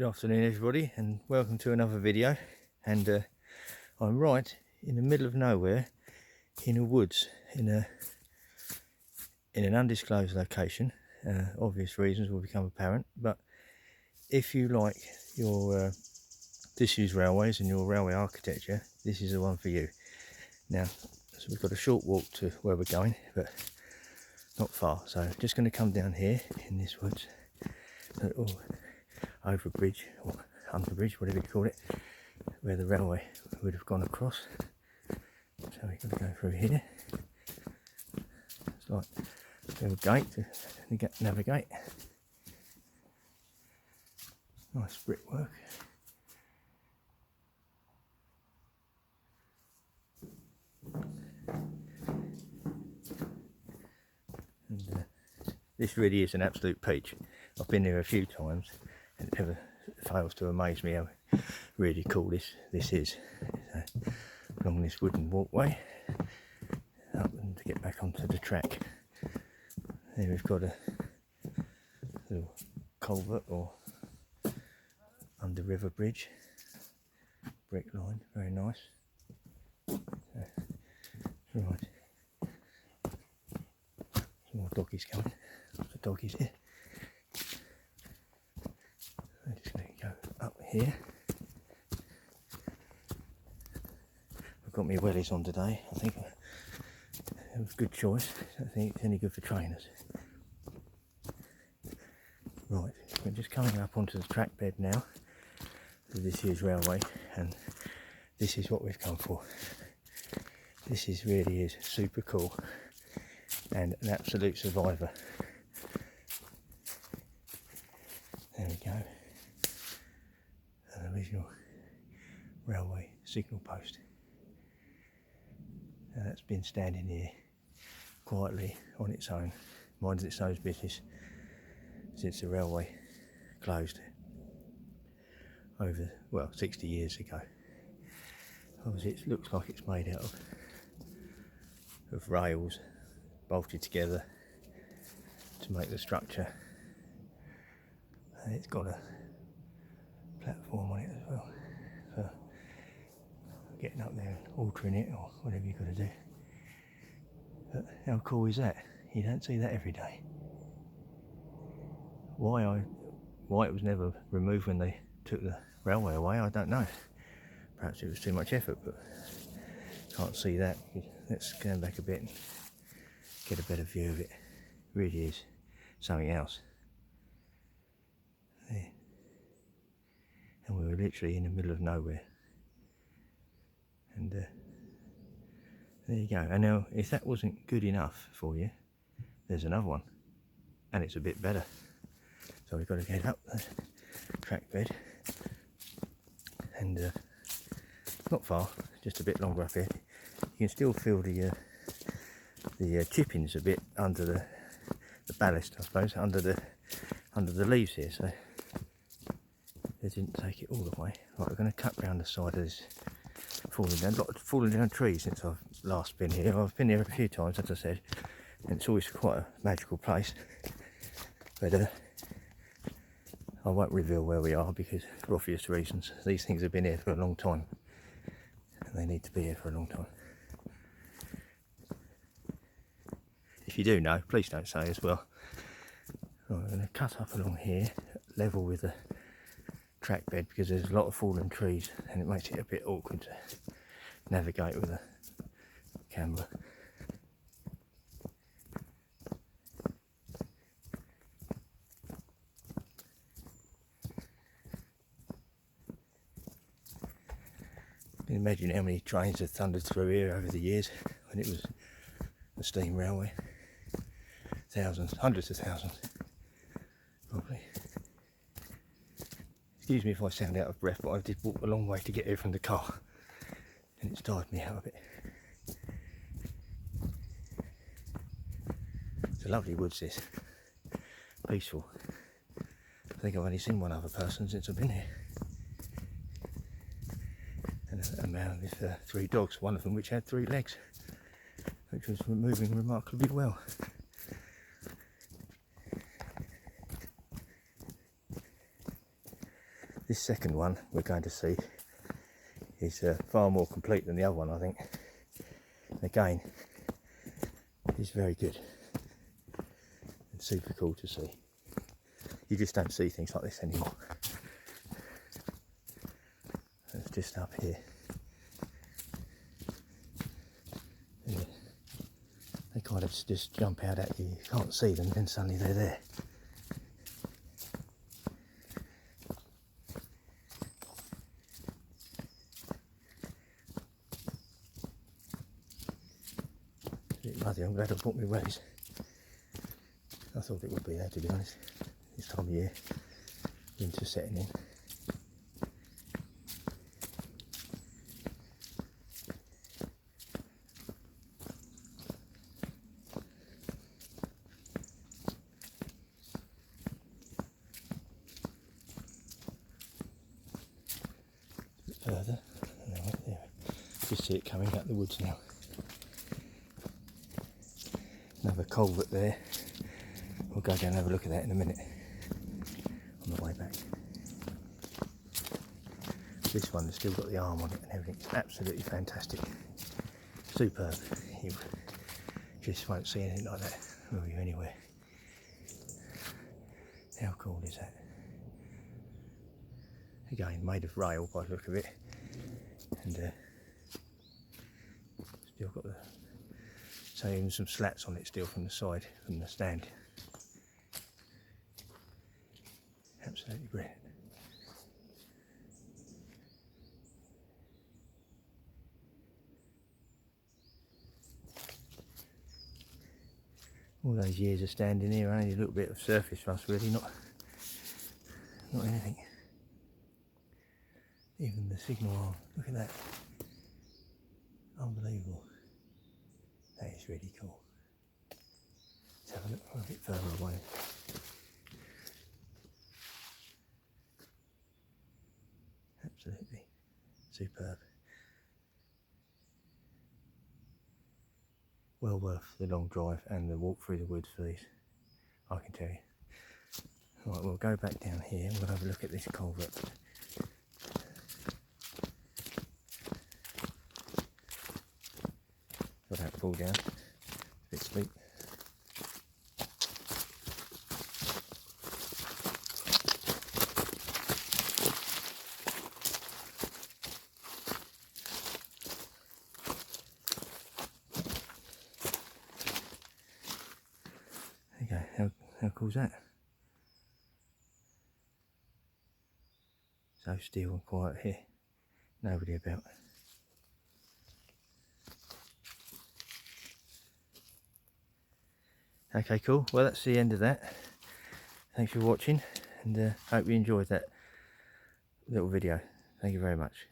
Good afternoon everybody, and welcome to another video. And I'm right in the middle of nowhere in the woods in an undisclosed location. Obvious reasons will become apparent, but if you like your disused railways and your railway architecture, this is the one for you. Now, so we've got a short walk to where we're going, but not far, so just going to come down here in this woods, over a bridge or under bridge, whatever you call it, where the railway would have gone across. So we've got to go through here. It's like a little gate to navigate. Nice brickwork. And this really is an absolute peach. I've been here a few times and it never fails to amaze me how really cool this is. So, along this wooden walkway up and to get back onto the track. There we've got a little culvert or under river bridge, brick line, very nice. Right, some more doggies coming. Lots of doggies here. I'm just going to go up here. I've got my wellies on today. I think it was a good choice. I don't think it's any good for trainers. Right, we're just coming up onto the track bed now. This is railway, and this is what we've come for. This really is super cool and an absolute survivor. There we go. An original railway signal post. Now that's been standing here quietly on its own, minds its own business, since the railway closed over, well, 60 years ago. Obviously it looks like it's made out of rails bolted together to make the structure. And it's got a platform on it as well for getting up there and altering it or whatever you've got to do. But how cool is that? You don't see that every day. Why it was never removed when they took the railway away, I don't know. Perhaps it was too much effort, but can't see that. Let's go back a bit and get a better view of it. It really is something else. There. And we were literally in the middle of nowhere. And there you go. And now, if that wasn't good enough for you, there's another one, and it's a bit better. So we've got to get up the track bed, and not far, just a bit longer up here. You can still feel the chippings a bit under the ballast, I suppose, under the leaves here. So they didn't take it all the way. Right, we're going to cut round the side of this falling down trees since I've last been here. I've been here a few times, as I said, and it's always quite a magical place. But I won't reveal where we are because, for obvious reasons, these things have been here for a long time, and they need to be here for a long time. If you do know, please don't say as well. Right, we're going to cut up along here, level with the track bed, because there's a lot of fallen trees and it makes it a bit awkward to navigate with a camera. You can imagine how many trains have thundered through here over the years when it was a steam railway. Thousands, hundreds of thousands, probably. Excuse me if I sound out of breath, but I did walk a long way to get here from the car, and it's tired me out a bit. It's a lovely woods, this. Peaceful. I think I've only seen one other person since I've been here. And a man with 3 dogs, one of them which had 3 legs, which was moving remarkably well. This second one we're going to see is far more complete than the other one, I think. Again, it's very good and super cool to see. You just don't see things like this anymore. It's just up here. Yeah. They kind of just jump out at you. You can't see them, then suddenly they're there. It's a bit muddy. I'm glad I brought my wellies. I thought it would be there, to be honest. This time of year, winter setting in. Further, and then right there. Just see it coming out the woods now. Another culvert there. We'll go down and have a look at that in a minute on the way back. This one has still got the arm on it and everything. It's absolutely fantastic. Superb. You just won't see anything like that, will you, anywhere. How cool is that? Again, made of rail by the look of it, and still got the, so even some slats on it still from the side, from the stand. Absolutely brilliant. All those years of standing here, only a little bit of surface rust really, not anything. Even the signal arm, look at that. Unbelievable. That is really cool. Let's have a look a bit further away. Absolutely superb. Well worth the long drive and the walk through the woods for these, I can tell you. Right, we'll go back down here and we'll have a look at this culvert. Got that pull down, a bit steep. There you go, how cool is that? So still and quiet here, nobody about. Okay, cool. Well, that's the end of that. Thanks for watching, and hope you enjoyed that little video. Thank you very much.